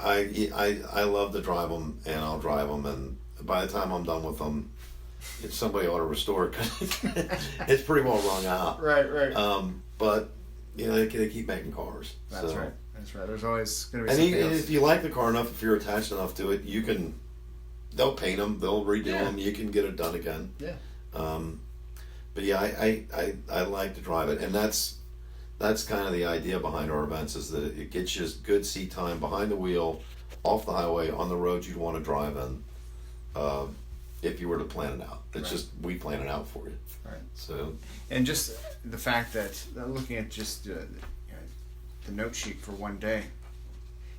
I love to drive them, and I'll drive them, and by the time I'm done with them, if somebody ought to restore it, 'cause it's pretty well wrung out. Right. But they keep making cars. That's so. right. That's right. There's always going to be And something else. if you like the car enough, if you're attached enough to it, they'll paint them, they'll redo them, you can get it done again. Yeah. But yeah, I like to drive it, and that's kind of the idea behind our events, is that it gets you good seat time behind the wheel, off the highway, on the roads you'd want to drive in, if you were to plan it out. It's just, we plan it out for you. Right. So. And just the fact that looking at just the note sheet for one day,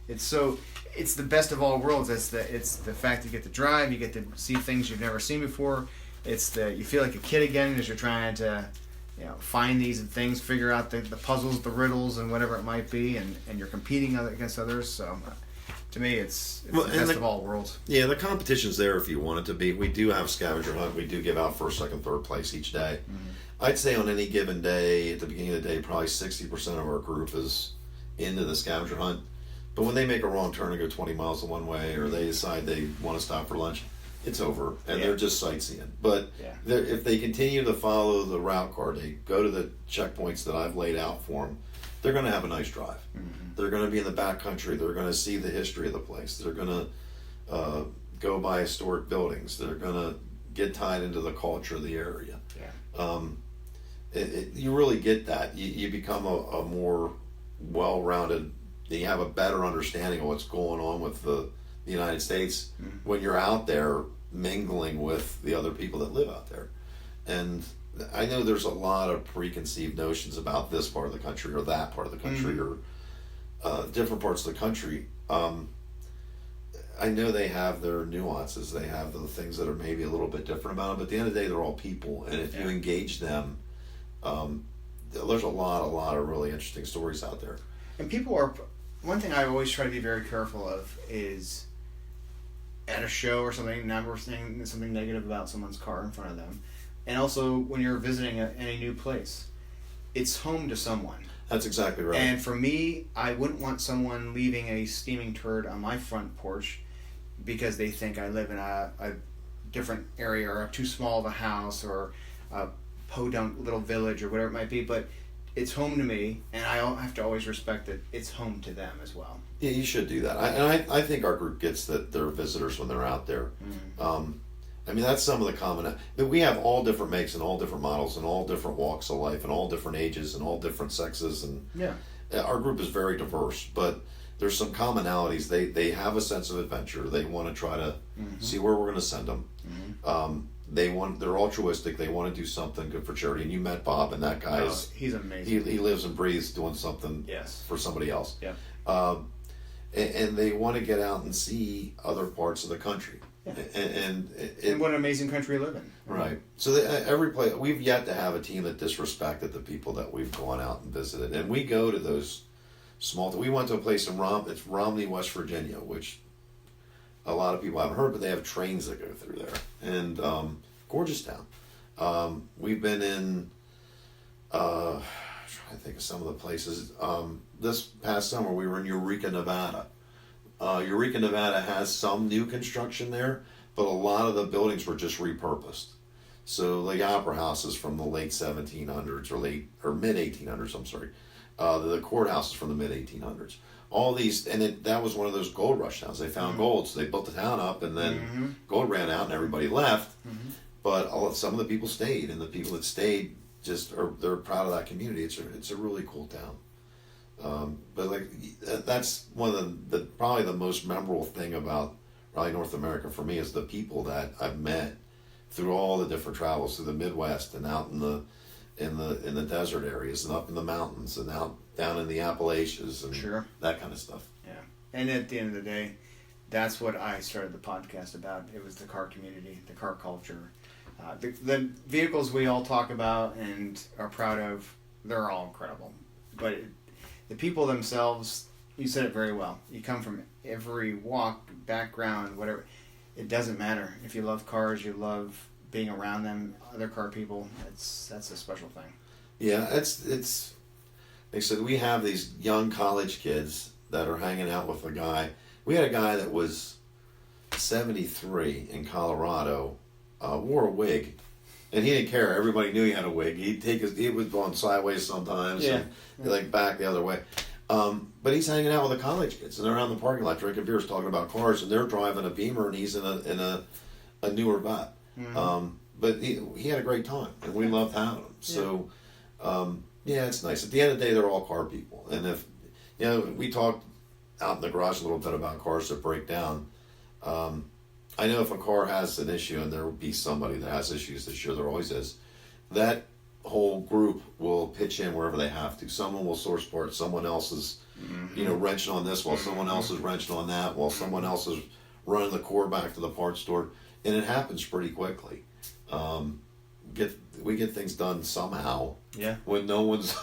it's the best of all worlds. It's the fact that you get to drive, you get to see things you've never seen before. It's you feel like a kid again as you're trying to find these things, figure out the puzzles, the riddles, and whatever it might be, and you're competing against others. So to me, it's the best of all worlds. Yeah, the competition's there if you want it to be. We do have a scavenger hunt. We do give out first, second, third place each day. I'd say on any given day, at the beginning of the day, probably 60% of our group is into the scavenger hunt. But when they make a wrong turn and go 20 miles in one way, or they decide they want to stop for lunch, it's over, and they're just sightseeing. But if they continue to follow the route card, they go to the checkpoints that I've laid out for them, they're going to have a nice drive. They're going to be in the back country. They're going to see the history of the place. They're going to go by historic buildings. They're going to get tied into the culture of the area. You really get that. You become a more well-rounded, you have a better understanding of what's going on with the United States when you're out there mingling with the other people that live out there. And I know there's a lot of preconceived notions about this part of the country or that part of the country or different parts of the country. I know they have their nuances. They have the things that are maybe a little bit different about them. But at the end of the day, they're all people, and if you engage them, there's a lot of really interesting stories out there. And people are. One thing I always try to be very careful of is at a show or something, never saying something negative about someone's car in front of them. And also when you're visiting any new place, it's home to someone. That's exactly right. And for me, I wouldn't want someone leaving a steaming turd on my front porch because they think I live in a different area or too small of a house or a podunk little village or whatever it might be. But it's home to me, and I have to always respect that it's home to them as well. Yeah, you should do that. I think our group gets that they're visitors when they're out there. I mean, that's some of the common. We have all different makes and all different models and all different walks of life and all different ages and all different sexes, and our group is very diverse. But there's some commonalities. They have a sense of adventure. They want to try to see where we're going to send them. They're altruistic. They want to do something good for charity. And you met Bob, and that guy he's amazing. He lives and breathes doing something for somebody else. And they want to get out and see other parts of the country. And what an amazing country we live in. Right. So every place, we've yet to have a team that disrespected the people that we've gone out and visited. And we go to those small. We went to a place in it's Romney, West Virginia, which a lot of people haven't heard, but they have trains that go through there. And gorgeous town. We've been in. I'm trying to think of some of the places. This past summer, we were in Eureka, Nevada. Eureka, Nevada has some new construction there, but a lot of the buildings were just repurposed. So the opera house is from the late 1700s or mid 1800s. I'm sorry. The courthouse is from the mid 1800s. All these, and that was one of those gold rush towns. They found gold, so they built the town up, and then gold ran out, and everybody left. But some of the people stayed, and the people that stayed they're proud of that community. It's a really cool town. But that's one of the probably the most memorable thing about Raleigh, North America for me is the people that I've met through all the different travels through the Midwest and out in the desert areas and up in the mountains and out down in the Appalachians and that kind of stuff. Yeah, and at the end of the day, that's what I started the podcast about. It was the car community, the car culture, the vehicles we all talk about and are proud of. They're all incredible, but the people themselves, you said it very well. You come from every walk, background, whatever. It doesn't matter. If you love cars, you love being around them, other car people. That's a special thing. Yeah, it's. They said we have these young college kids that are hanging out with a guy. We had a guy that was 73 in Colorado, wore a wig, and he didn't care. Everybody knew he had a wig. He was going sideways sometimes, and like back the other way. But he's hanging out with the college kids, and they're around the parking lot drinking beers, talking about cars, and they're driving a Beamer, and he's in a newer Vet. But he had a great time, and we loved having him. So, it's nice. At the end of the day, they're all car people, and if we talked out in the garage a little bit about cars that break down. I know if a car has an issue, and there will be somebody that has issues this year, there always is, that whole group will pitch in wherever they have to. Someone will source parts, someone else is, wrenching on this while someone else is wrenching on that, while someone else is running the core back to the parts store, and it happens pretty quickly. We get things done somehow. Yeah. When no one's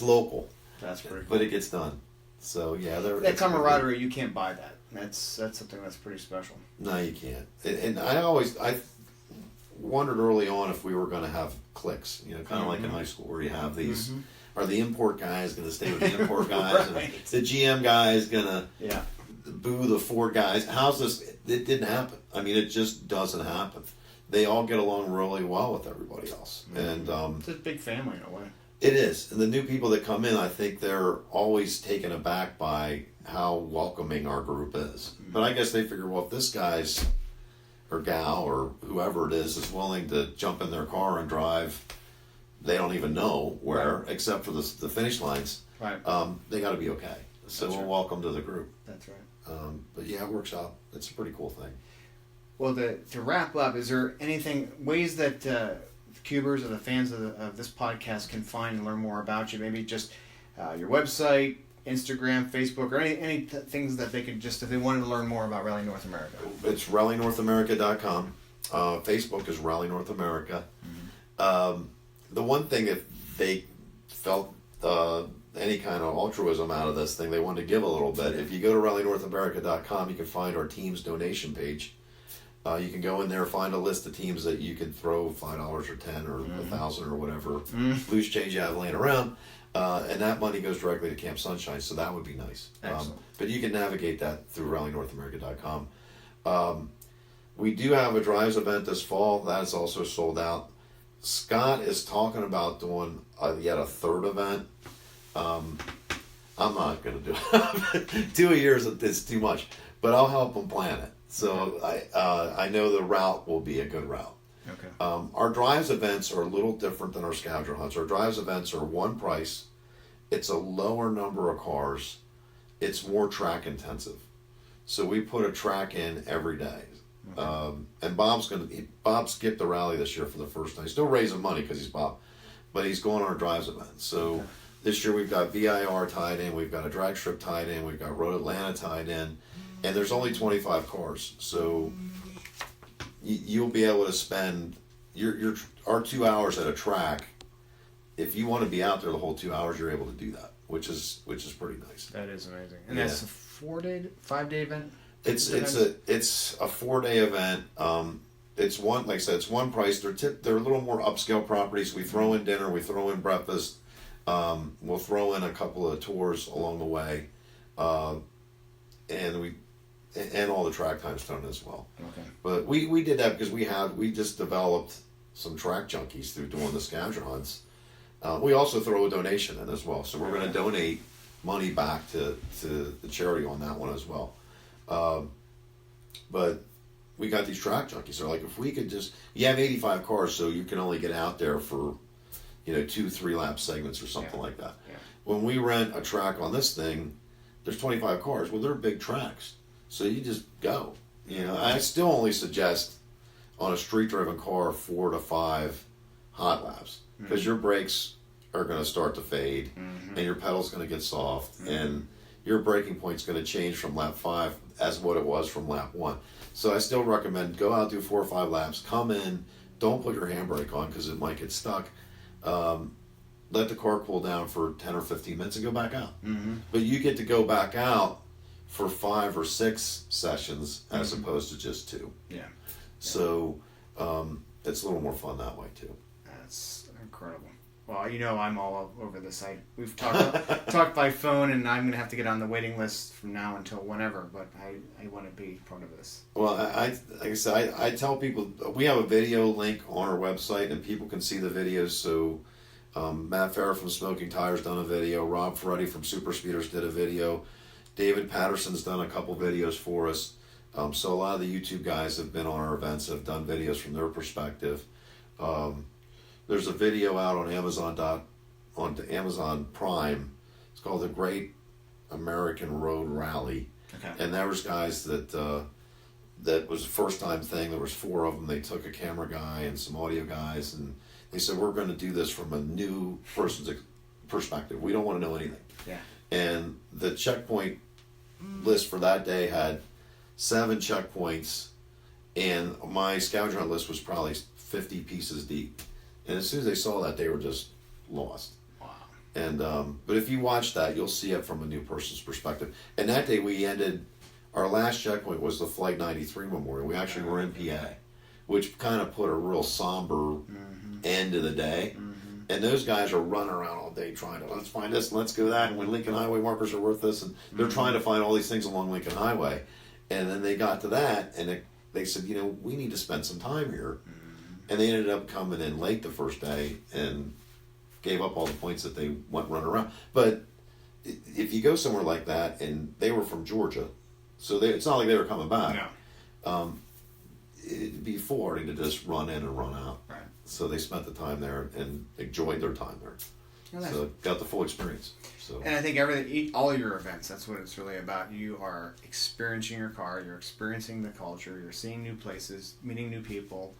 local. That's pretty cool. But it gets done. So that camaraderie, you can't buy that. That's something that's pretty special. No, you can't. And I wondered early on if we were going to have cliques, kind of like in high school where you have these. Are the import guys going to stay with the import guys? Right. And the GM guy is going to boo the Ford guys. How's this? It didn't happen. I mean, it just doesn't happen. They all get along really well with everybody else. And it's a big family in a way. It is. And the new people that come in, I think they're always taken aback by how welcoming our group is. But I guess they figure, well, if this guy's or gal or whoever it is willing to jump in their car and drive, they don't even know where, except for the finish lines, they got to be okay. So we're welcome to the group. That's right. But it works out. It's a pretty cool thing. Well, to wrap up, is there ways that Cubers or the fans of this podcast can find and learn more about you? Maybe just your website, Instagram, Facebook, or any things that they could just, if they wanted to learn more about Rally North America. It's rallynorthamerica.com. Facebook is Rally North America. The one thing, if they felt any kind of altruism out of this thing, they wanted to give a little bit. If you go to rallynorthamerica.com, you can find our team's donation page. You can go in there, find a list of teams that you can throw $5 or $10 or $1,000 or whatever loose change you have laying around, and that money goes directly to Camp Sunshine. So that would be nice. But you can navigate that through rallynorthamerica.com. We do have a drives event this fall. That's also sold out. Scott is talking about doing yet a third event. I'm not going to do it. 2 years is too much, but I'll help him plan it. So I know the route will be a good route. Okay. Our drives events are a little different than our scavenger hunts. Our drives events are one price. It's a lower number of cars. It's more track intensive. So we put a track in every day. And Bob skipped the rally this year for the first time. He's still raising money because he's Bob, but he's going on our drives event. So this year we've got VIR tied in, we've got a drag strip tied in, we've got Road Atlanta tied in, and there's only 25 cars. So you'll be able to spend our 2 hours at a track. If you want to be out there the whole 2 hours, you're able to do that, which is pretty nice. That is amazing. And that's a 5-day event? It's a 4-day event. It's one, like I said, it's one price. They're a little more upscale properties. We throw in dinner, we throw in breakfast. We'll throw in a couple of tours along the way, and all the track times thrown as well. Okay. But we did that because we just developed some track junkies through doing the scavenger hunts. We also throw a donation in as well, so we're going to donate money back to the charity on that one as well. But we got these track junkies. They're like, if we could you have 85 cars, so you can only get out there for, 2-3 lap segments or something like that. Yeah. When we rent a track on this thing, there's 25 cars. Well, they're big tracks, so you just go. I still only suggest on a street-driven car 4 to 5 hot laps because your brakes are going to start to fade, and your pedal's going to get soft, and your braking point's going to change from lap 5 as what it was from lap 1. So I still recommend go out, do 4 or 5 laps, come in, don't put your handbrake on because it might get stuck. Let the car cool down for 10 or 15 minutes and go back out. But you get to go back out for 5 or 6 sessions as opposed to just 2. Yeah. So it's a little more fun that way too. That's incredible. Well, I'm all over this. We've talked by phone, and I'm going to have to get on the waiting list from now until whenever, but I want to be part of this. Well, like I said, I tell people, we have a video link on our website, and people can see the videos. So Matt Farrer from Smoking Tires done a video. Rob Ferretti from Super Speeders did a video. David Patterson's done a couple videos for us. So a lot of the YouTube guys have been on our events, have done videos from their perspective. There's a video out on Amazon Prime. It's called The Great American Road Rally. Okay. And there was guys that was a first time thing. There was 4 of them. They took a camera guy and some audio guys, and they said, we're going to do this from a new person's perspective. We don't want to know anything. Yeah. And the checkpoint list for that day had 7 checkpoints, and my scavenger hunt list was probably 50 pieces deep. And as soon as they saw that, they were just lost. Wow. And but if you watch that, you'll see it from a new person's perspective. And that day we ended, our last checkpoint was the Flight 93 Memorial. We actually were in PA, which kind of put a real somber end to the day. And those guys are running around all day trying to, let's find this, let's go that, and when Lincoln Highway markers are worth this, and they're trying to find all these things along Lincoln Highway. And then they got to that, and they said, we need to spend some time here. And they ended up coming in late the first day and gave up all the points that they went running around. But if you go somewhere like that, and they were from Georgia, so it's not like they were coming back. No. It'd be foolhardy to just run in and run out. Right. So they spent the time there and enjoyed their time there. Well, nice. So got the full experience. So. And I think all of your events, that's what it's really about. You are experiencing your car, you're experiencing the culture, you're seeing new places, meeting new people,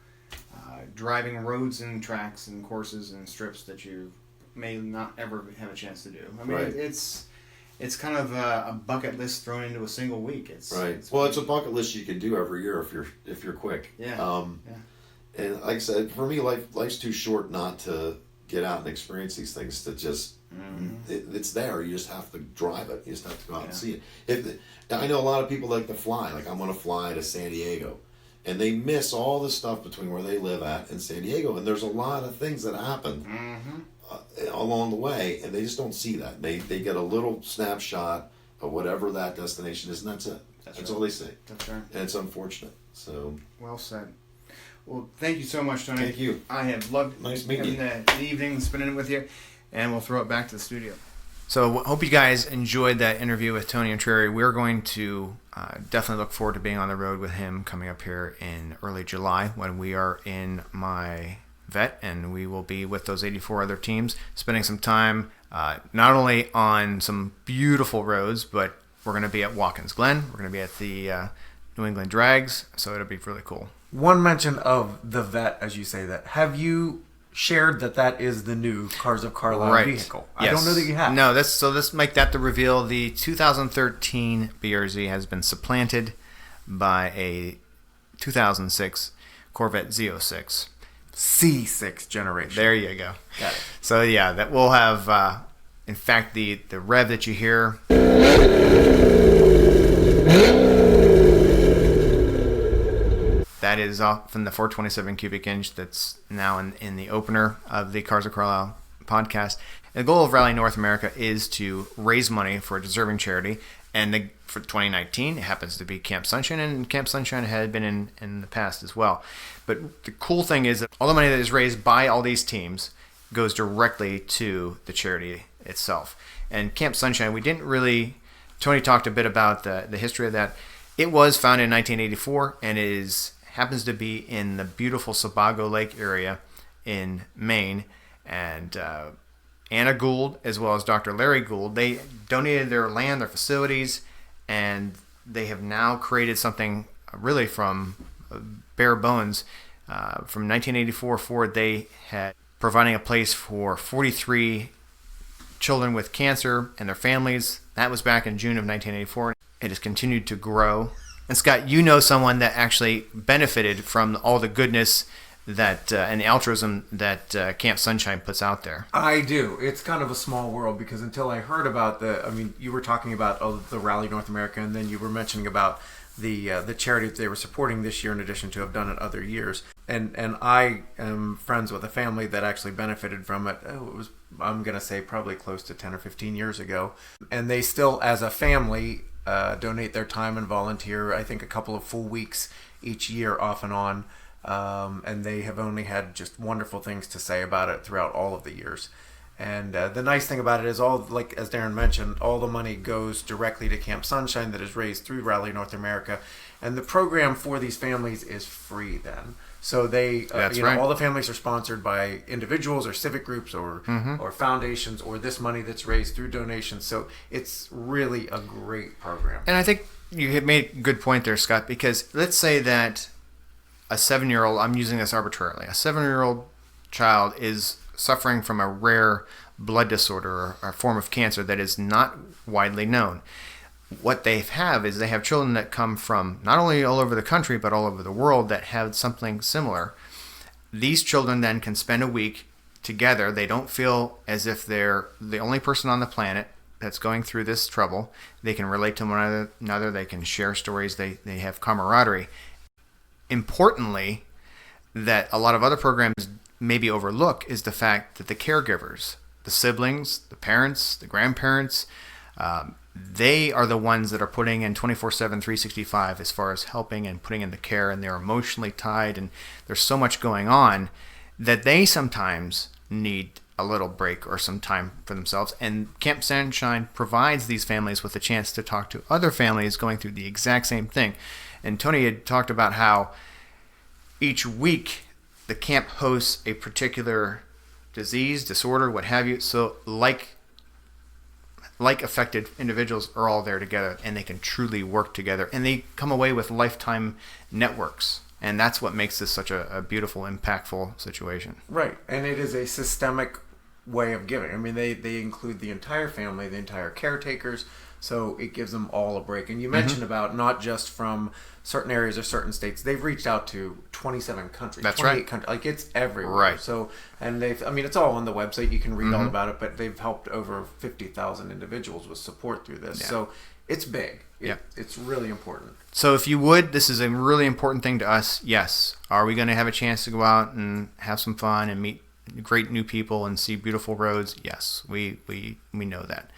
driving roads and tracks and courses and strips that you may not ever have a chance to do. I mean, Right. it's kind of a bucket list thrown into a single week. It's Well, it's a bucket list you can do every year if you're quick. Yeah. And like I said, for me, life's too short not to get out and experience these things. To just it's there. You just have to drive it. You just have to go out and see it. I know a lot of people like to fly. Like, I'm going to fly to San Diego, and they miss all the stuff between where they live at and San Diego. And there's a lot of things that happen along the way, and they just don't see that. They get a little snapshot of whatever that destination is, and that's it. That's all they see. That's right. And it's unfortunate. So Well said. Well, thank you so much, Tony. Thank you. I have loved Nice meeting having the evening, spending it with you, and we'll throw it back to the studio. So hope you guys enjoyed that interview with Tony Intrieri. We're going to definitely look forward to being on the road with him coming up here in early July when we are in my vet, and we will be with those 84 other teams, spending some time not only on some beautiful roads, but we're going to be at Watkins Glen. We're going to be at the New England Drags, so it'll be really cool. One mention of the vet, as you say that. Have you shared that is the new Cars of Carlisle vehicle? Yes. I don't know that you have. No, let's make that the reveal. The 2013 BRZ has been supplanted by a 2006 Corvette Z06. C6 generation. There you go. Got it. So yeah, that will have, in fact, the rev that you hear. That is off from the 427 cubic inch that's now in the opener of the Cars of Carlisle podcast. And the goal of Rally North America is to raise money for a deserving charity. And for 2019, it happens to be Camp Sunshine, and Camp Sunshine had been in the past as well. But the cool thing is that all the money that is raised by all these teams goes directly to the charity itself. And Camp Sunshine, Tony talked a bit about the history of that. It was founded in 1984, and it happens to be in the beautiful Sebago Lake area in Maine. And Anna Gould, as well as Dr. Larry Gould, they donated their land, their facilities, and they have now created something really from bare bones. From 1984 forward, they had providing a place for 43 children with cancer and their families. That was back in June of 1984. It has continued to grow. And Scott, you know someone that actually benefited from all the goodness that and the altruism that Camp Sunshine puts out there. I do. It's kind of a small world, because until I heard about you were talking about the Rally North America, and then you were mentioning about the charity that they were supporting this year in addition to have done it other years. And I am friends with a family that actually benefited from it. It was, I'm going to say, probably close to 10 or 15 years ago. And they still, as a family, donate their time and volunteer, I think, a couple of full weeks each year off and on. And they have only had just wonderful things to say about it throughout all of the years. And the nice thing about it is, all, like as Darren mentioned, all the money goes directly to Camp Sunshine that is raised through Rally North America. And the program for these families is free then. So they, all the families are sponsored by individuals or civic groups or foundations, or this money that's raised through donations. So it's really a great program. And I think you have made a good point there, Scott, because let's say that a 7-year-old, I'm using this arbitrarily, a 7-year-old child is suffering from a rare blood disorder or a form of cancer that is not widely known. What they have is they have children that come from not only all over the country, but all over the world that have something similar. These children then can spend a week together. They don't feel as if they're the only person on the planet that's going through this trouble. They can relate to one another. They can share stories. They have camaraderie. Importantly, that a lot of other programs maybe overlook is the fact that the caregivers, the siblings, the parents, the grandparents, they are the ones that are putting in 24/7, 365 as far as helping and putting in the care, and they're emotionally tied, and there's so much going on that they sometimes need a little break or some time for themselves. And Camp Sunshine provides these families with a chance to talk to other families going through the exact same thing. And Tony had talked about how each week the camp hosts a particular disease, disorder, what have you. So like affected individuals are all there together, and they can truly work together, and they come away with lifetime networks And that's what makes this such a beautiful, impactful situation. Right, and it is a systemic way of giving. I mean, they include the entire family, the entire caretakers, so it gives them all a break. And you mentioned about not just from certain areas or certain states. They've reached out to 27 countries. That's 28 right. countries. Like, it's everywhere. Right. So, and it's all on the website. You can read all about it, but they've helped over 50,000 individuals with support through this. Yeah. So it's big. Yeah. It's really important. So if you would, this is a really important thing to us. Yes. Are we going to have a chance to go out and have some fun and meet great new people and see beautiful roads? Yes, we know that.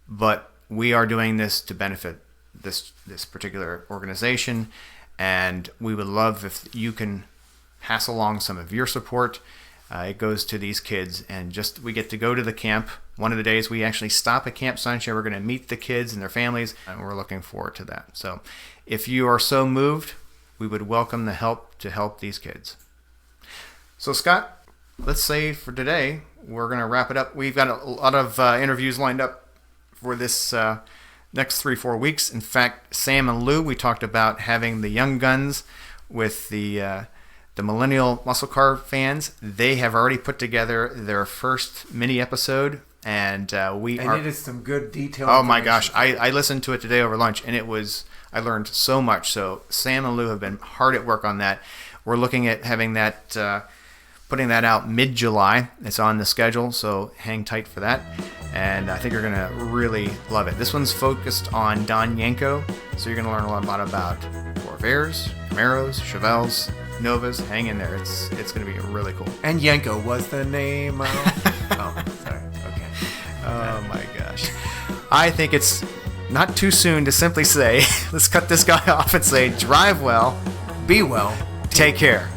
But we are doing this to benefit this particular organization, and we would love if you can pass along some of your support. It goes to these kids, and we get to go to the camp. One of the days we actually stop at Camp Sunshine. We're going to meet the kids and their families, and we're looking forward to that. So if you are so moved, we would welcome the help to help these kids. So Scott, let's say for today, we're going to wrap it up. We've got a lot of interviews lined up for this next 3-4 weeks. In fact, Sam and Lou, we talked about having the young guns with the Millennial Muscle Car fans. They have already put together their first mini episode, and it is some good detail. Oh my gosh, I listened to it today over lunch, and I learned so much. So Sam and Lou have been hard at work on that. We're looking at having that, putting that out mid-July. It's on the schedule, so hang tight for that. And I think you're going to really love it. This one's focused on Don Yanko, so you're going to learn a lot about Corvairs, Camaros, Chevelles, Novas. Hang in there. It's going to be really cool. And Yanko was the name of... Oh, sorry. Okay. Oh my gosh. I think it's not too soon to simply say, let's cut this guy off and say, drive well, Be well. take care.